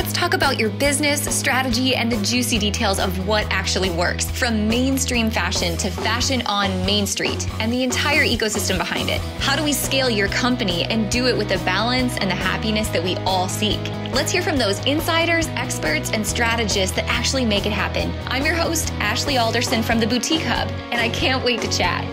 Let's talk about your business, strategy, and the juicy details of what actually works, from mainstream fashion to fashion on Main Street, and the entire ecosystem behind it. How do we scale your company and do it with the balance and the happiness that we all seek? Let's hear from those insiders, experts, and strategists that actually make it happen. I'm your host, Ashley Alderson from the Boutique Hub, and I can't wait to chat.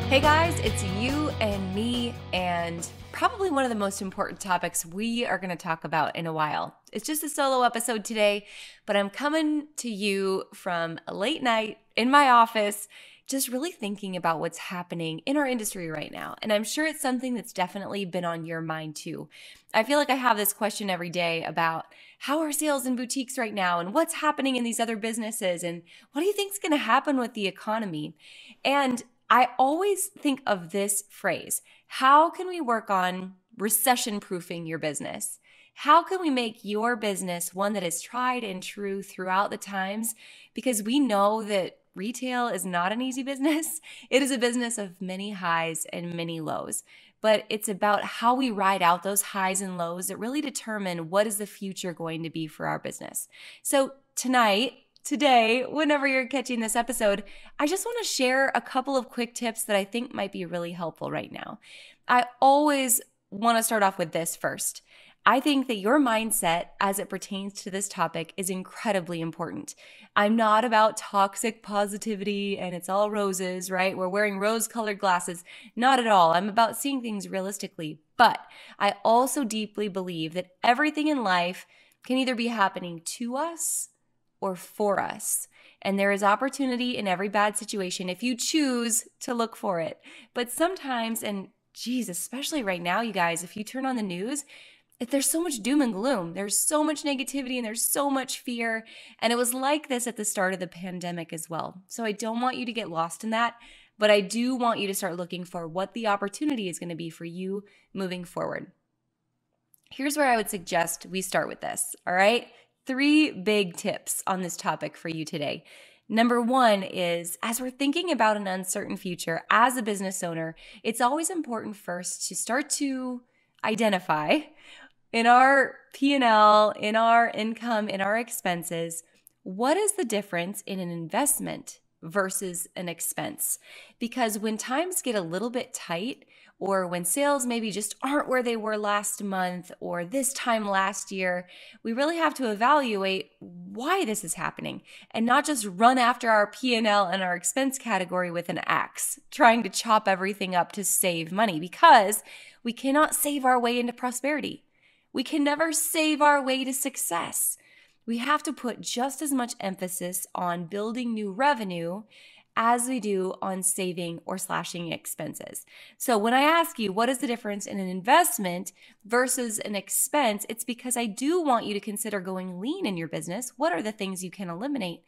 Hey guys, it's you and me, and probably one of the most important topics we are going to talk about in a while. It's just a solo episode today, but I'm coming to you from a late night in my office, just really thinking about what's happening in our industry right now. And I'm sure it's something that's definitely been on your mind too. I feel like I have this question every day about how are sales in boutiques right now and what's happening in these other businesses and what do you think is going to happen with the economy? And I always think of this phrase: how can we work on recession-proofing your business? How can we make your business one that is tried and true throughout the times? Because we know that retail is not an easy business. It is a business of many highs and many lows. But it's about how we ride out those highs and lows that really determine what is the future going to be for our business. So today, whenever you're catching this episode, I just want to share a couple of quick tips that I think might be really helpful right now. I always want to start off with this first. I think that your mindset as it pertains to this topic is incredibly important. I'm not about toxic positivity and it's all roses, right? We're wearing rose-colored glasses. Not at all. I'm about seeing things realistically. But I also deeply believe that everything in life can either be happening to us or for us. And there is opportunity in every bad situation if you choose to look for it. But sometimes, and geez, especially right now, you guys, if you turn on the news, there's so much doom and gloom. There's so much negativity and there's so much fear. And it was like this at the start of the pandemic as well. So I don't want you to get lost in that, but I do want you to start looking for what the opportunity is going to be for you moving forward. Here's where I would suggest we start with this, all right? 3 big tips on this topic for you today. Number 1 is, as we're thinking about an uncertain future as a business owner, it's always important first to start to identify in our P&L, in our income, in our expenses, what is the difference in an investment versus an expense? Because when times get a little bit tight, or when sales maybe just aren't where they were last month or this time last year, we really have to evaluate why this is happening and not just run after our P&L and our expense category with an axe, trying to chop everything up to save money, because we cannot save our way into prosperity. We can never save our way to success. We have to put just as much emphasis on building new revenue as we do on saving or slashing expenses. So when I ask you, what is the difference in an investment versus an expense? It's because I do want you to consider going lean in your business. What are the things you can eliminate?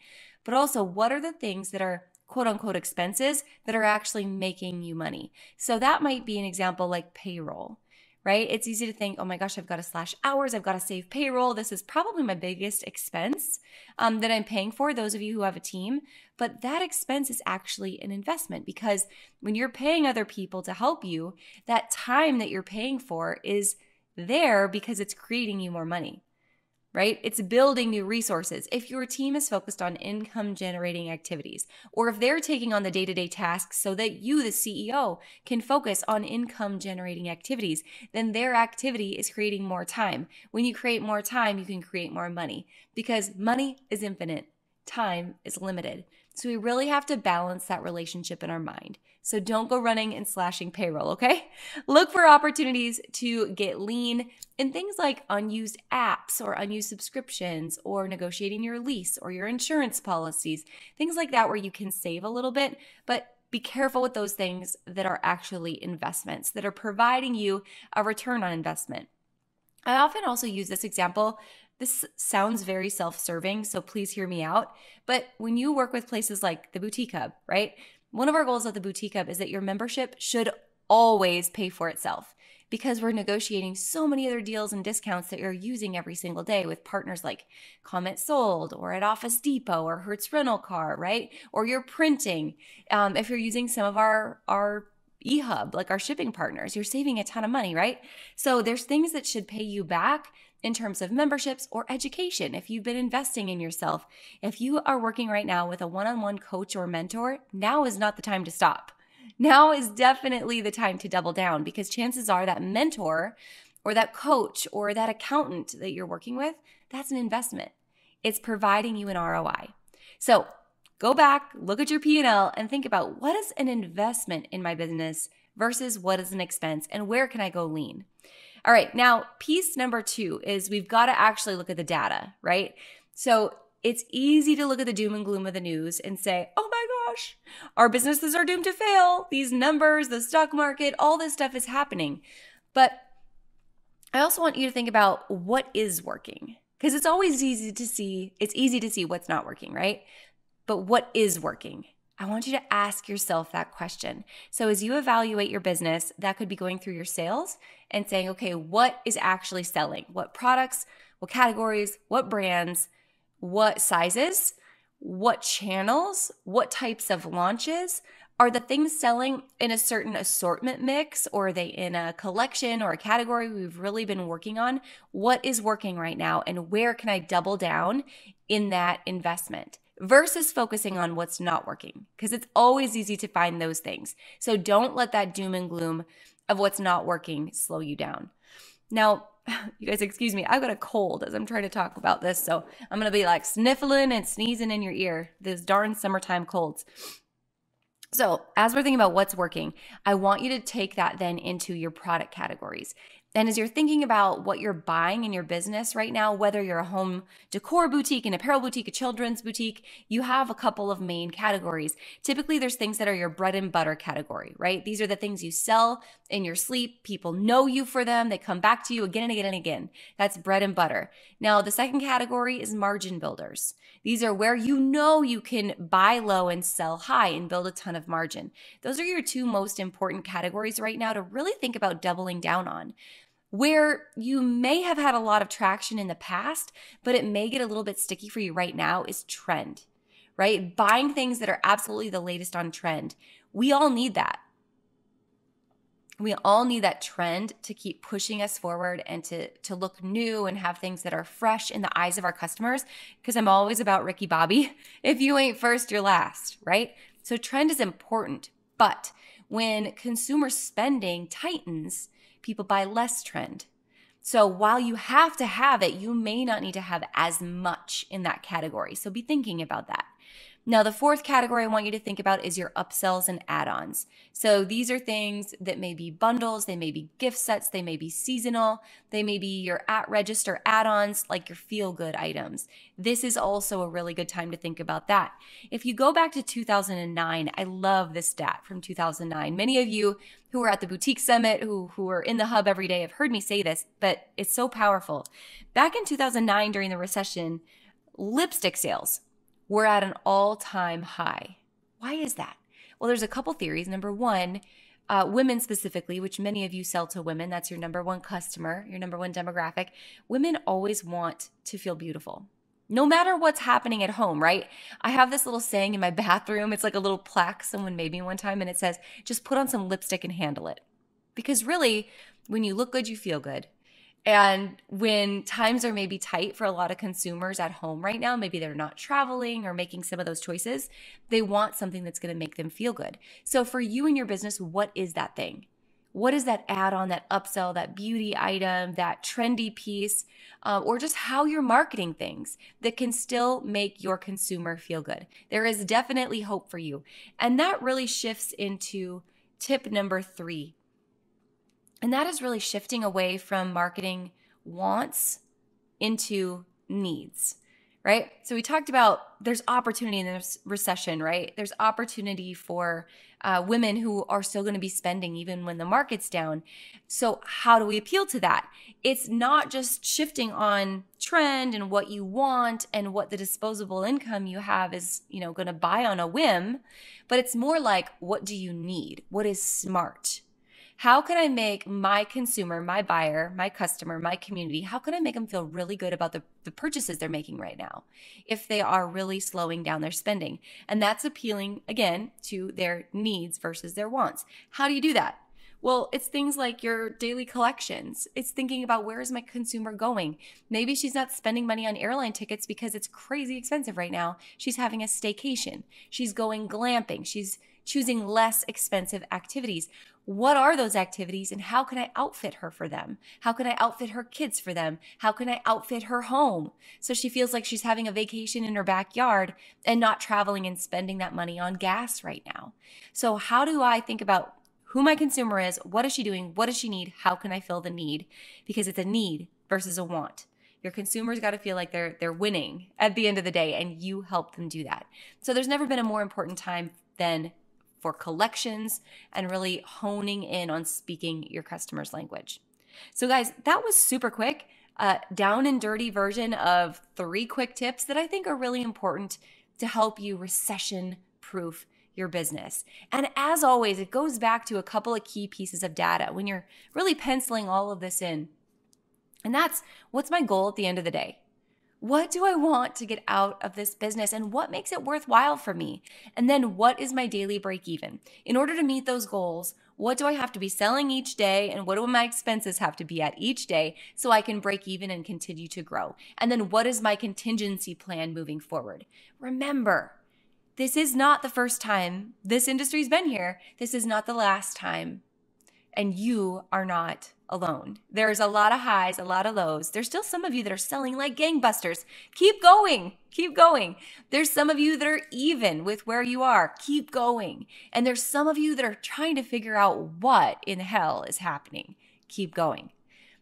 But also, what are the things that are quote unquote expenses that are actually making you money? So that might be an example like payroll. Right? It's easy to think, oh my gosh, I've got to slash hours. I've got to save payroll. This is probably my biggest expense that I'm paying for, those of you who have a team. But that expense is actually an investment, because when you're paying other people to help you, that time that you're paying for is there because it's creating you more money. Right? It's building new resources. If your team is focused on income generating activities, or if they're taking on the day-to-day tasks so that you, the CEO, can focus on income generating activities, then their activity is creating more time. When you create more time, you can create more money, because money is infinite. Time is limited. So we really have to balance that relationship in our mind. So don't go running and slashing payroll, okay? Look for opportunities to get lean in things like unused apps or unused subscriptions or negotiating your lease or your insurance policies, things like that where you can save a little bit, but be careful with those things that are actually investments that are providing you a return on investment. I often also use this example. This sounds very self-serving, so please hear me out. But when you work with places like the Boutique Hub, right? One of our goals at the Boutique Hub is that your membership should always pay for itself. because we're negotiating so many other deals and discounts that you're using every single day with partners like Comment Sold or at Office Depot or Hertz Rental Car, right? Or you're printing. If you're using some of our eHub, like our shipping partners, you're saving a ton of money, right? So there's things that should pay you back in terms of memberships or education. If you've been investing in yourself, if you are working right now with a one-on-one coach or mentor, now is not the time to stop. Now is definitely the time to double down, because chances are that mentor or that coach or that accountant that you're working with, that's an investment. It's providing you an ROI. So go back, look at your P&L, and think about what is an investment in my business versus what is an expense, and where can I go lean? All right, now piece number 2 is we've got to actually look at the data, right? So it's easy to look at the doom and gloom of the news and say, oh my gosh, our businesses are doomed to fail. These numbers, the stock market, all this stuff is happening. But I also want you to think about what is working, because it's always easy to see what's not working, right? But what is working? I want you to ask yourself that question. So as you evaluate your business, that could be going through your sales and saying, okay, what is actually selling? What products, what categories, what brands, what sizes, what channels, what types of launches? Are the things selling in a certain assortment mix, or are they in a collection or a category we've really been working on? What is working right now, and where can I double down in that investment? Versus focusing on what's not working, because it's always easy to find those things. So don't let that doom and gloom of what's not working slow you down. Now, you guys, excuse me, I've got a cold as I'm trying to talk about this, so I'm going to be like sniffling and sneezing in your ear, those darn summertime colds. So as we're thinking about what's working, I want you to take that then into your product categories. And as you're thinking about what you're buying in your business right now, whether you're a home decor boutique, an apparel boutique, a children's boutique, you have a couple of main categories. Typically, there's things that are your bread and butter category, right? These are the things you sell in your sleep. People know you for them. They come back to you again and again and again. That's bread and butter. Now, the second category is margin builders. These are where you know you can buy low and sell high and build a ton of margin. Those are your 2 most important categories right now to really think about doubling down on. Where you may have had a lot of traction in the past, but it may get a little bit sticky for you right now, is trend, right? Buying things that are absolutely the latest on trend. We all need that. We all need that trend to keep pushing us forward and to look new and have things that are fresh in the eyes of our customers, because I'm always about Ricky Bobby. If you ain't first, you're last, right? So trend is important, but when consumer spending tightens, people buy less trend. So while you have to have it, you may not need to have as much in that category. So be thinking about that. Now, the 4th category I want you to think about is your upsells and add-ons. So these are things that may be bundles, they may be gift sets, they may be seasonal, they may be your at-register add-ons, like your feel-good items. This is also a really good time to think about that. If you go back to 2009, I love this stat from 2009. Many of you who are at the Boutique Summit, who are in the hub every day have heard me say this, but it's so powerful. Back in 2009, during the recession, lipstick sales were at an all-time high. Why is that? Well, there's a couple theories. Number 1, women specifically, which many of you sell to women, that's your number 1 customer, your number 1 demographic. Women always want to feel beautiful, no matter what's happening at home, right? I have this little saying in my bathroom. It's like a little plaque someone made me one time, and it says, just put on some lipstick and handle it. Because really, when you look good, you feel good. And when times are maybe tight for a lot of consumers at home right now, maybe they're not traveling or making some of those choices, they want something that's going to make them feel good. So for you and your business, what is that thing? What is that add-on, that upsell, that beauty item, that trendy piece, or just how you're marketing things that can still make your consumer feel good? There is definitely hope for you. And that really shifts into tip number 3. And that is really shifting away from marketing wants into needs, right? So we talked about there's opportunity in this recession, right? There's opportunity for women who are still going to be spending even when the market's down. So how do we appeal to that? It's not just shifting on trend and what you want and what the disposable income you have is, going to buy on a whim, but it's more like, what do you need? What is smart? How can I make my consumer, my buyer, my customer, my community, how can I make them feel really good about the purchases they're making right now if they are really slowing down their spending? And that's appealing, again, to their needs versus their wants. How do you do that? Well, it's things like your daily collections. It's thinking about, where is my consumer going? Maybe she's not spending money on airline tickets because it's crazy expensive right now. She's having a staycation. She's going glamping. She's choosing less expensive activities. What are those activities, and how can I outfit her for them? How can I outfit her kids for them? How can I outfit her home so she feels like she's having a vacation in her backyard and not traveling and spending that money on gas right now? So how do I think about who my consumer is? What is she doing? What does she need? How can I fill the need? Because it's a need versus a want. Your consumer's got to feel like they're winning at the end of the day, and you help them do that. So there's never been a more important time than for collections and really honing in on speaking your customer's language. So guys, that was super quick, down and dirty version of 3 quick tips that I think are really important to help you recession-proof your business. And as always, it goes back to a couple of key pieces of data when you're really penciling all of this in. And that's, what's my goal at the end of the day? What do I want to get out of this business, and what makes it worthwhile for me? And then what is my daily break even? In order to meet those goals, what do I have to be selling each day, and what do my expenses have to be at each day so I can break even and continue to grow? And then what is my contingency plan moving forward? Remember, this is not the first time this industry's been here. This is not the last time. And you are not alone. There's a lot of highs, a lot of lows. There's still some of you that are selling like gangbusters. Keep going. Keep going. There's some of you that are even with where you are. Keep going. And there's some of you that are trying to figure out what in hell is happening. Keep going.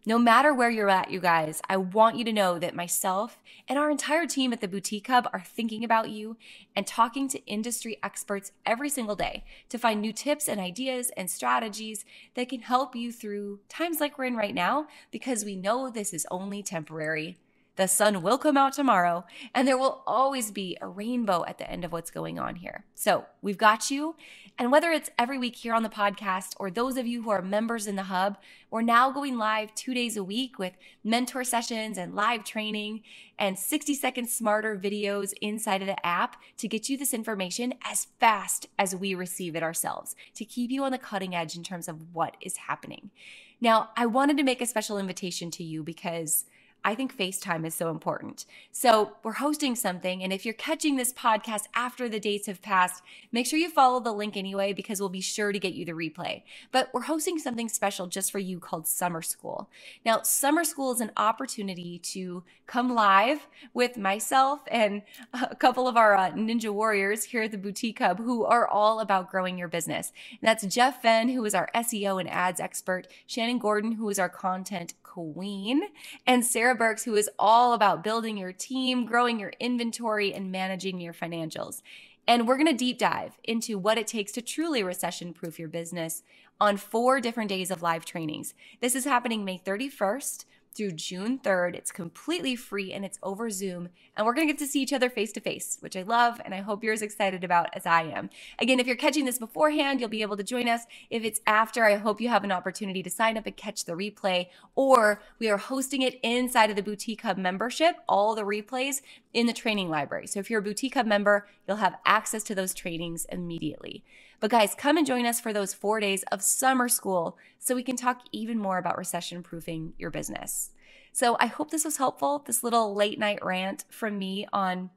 No matter where you're at, you guys, I want you to know that myself and our entire team at the Boutique Hub are thinking about you and talking to industry experts every single day to find new tips and ideas and strategies that can help you through times like we're in right now, because we know this is only temporary. The sun will come out tomorrow, and there will always be a rainbow at the end of what's going on here. So we've got you. And whether it's every week here on the podcast or those of you who are members in the Hub, we're now going live 2 days a week with mentor sessions and live training and 60-second smarter videos inside of the app to get you this information as fast as we receive it ourselves, to keep you on the cutting edge in terms of what is happening. Now, I wanted to make a special invitation to you because I think FaceTime is so important. So we're hosting something, and if you're catching this podcast after the dates have passed, make sure you follow the link anyway, because we'll be sure to get you the replay. But we're hosting something special just for you called Summer School. Now, Summer School is an opportunity to come live with myself and a couple of our Ninja Warriors here at the Boutique Hub who are all about growing your business. And that's Jeff Fenn, who is our SEO and ads expert, Shannon Gordon, who is our content queen, and Sarah Burks, who is all about building your team, growing your inventory, and managing your financials. And we're going to deep dive into what it takes to truly recession-proof your business on 4 different days of live trainings. This is happening May 31st through June 3rd. It's completely free and it's over Zoom. And we're going to get to see each other face to face, which I love and I hope you're as excited about as I am. Again, if you're catching this beforehand, you'll be able to join us. If it's after, I hope you have an opportunity to sign up and catch the replay, or we are hosting it inside of the Boutique Hub membership, all the replays in the training library. So if you're a Boutique Hub member, you'll have access to those trainings immediately. But guys, come and join us for those 4 days of summer school so we can talk even more about recession-proofing your business. So I hope this was helpful, this little late night rant from me on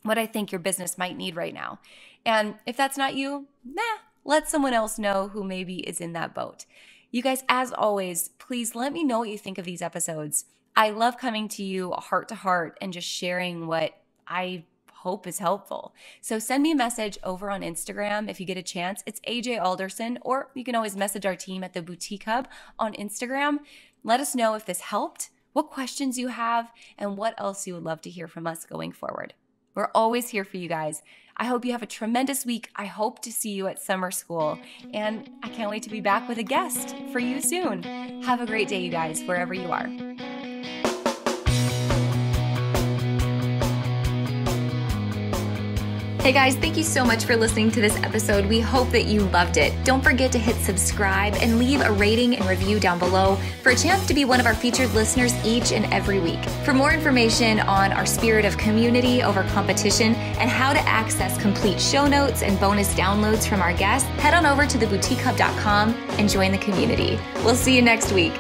what I think your business might need right now. And if that's not you, let someone else know who maybe is in that boat. You guys, as always, please let me know what you think of these episodes. I love coming to you heart to heart and just sharing what I hope is helpful. So send me a message over on Instagram if you get a chance. It's AJ Alderson, or you can always message our team at the Boutique Hub on Instagram. Let us know if this helped, what questions you have, and what else you would love to hear from us going forward. We're always here for you guys. I hope you have a tremendous week. I hope to see you at summer school, and I can't wait to be back with a guest for you soon. Have a great day, you guys, wherever you are. Hey guys, thank you so much for listening to this episode. We hope that you loved it. Don't forget to hit subscribe and leave a rating and review down below for a chance to be one of our featured listeners each and every week. For more information on our spirit of community over competition and how to access complete show notes and bonus downloads from our guests, head on over to theboutiquehub.com and join the community. We'll see you next week.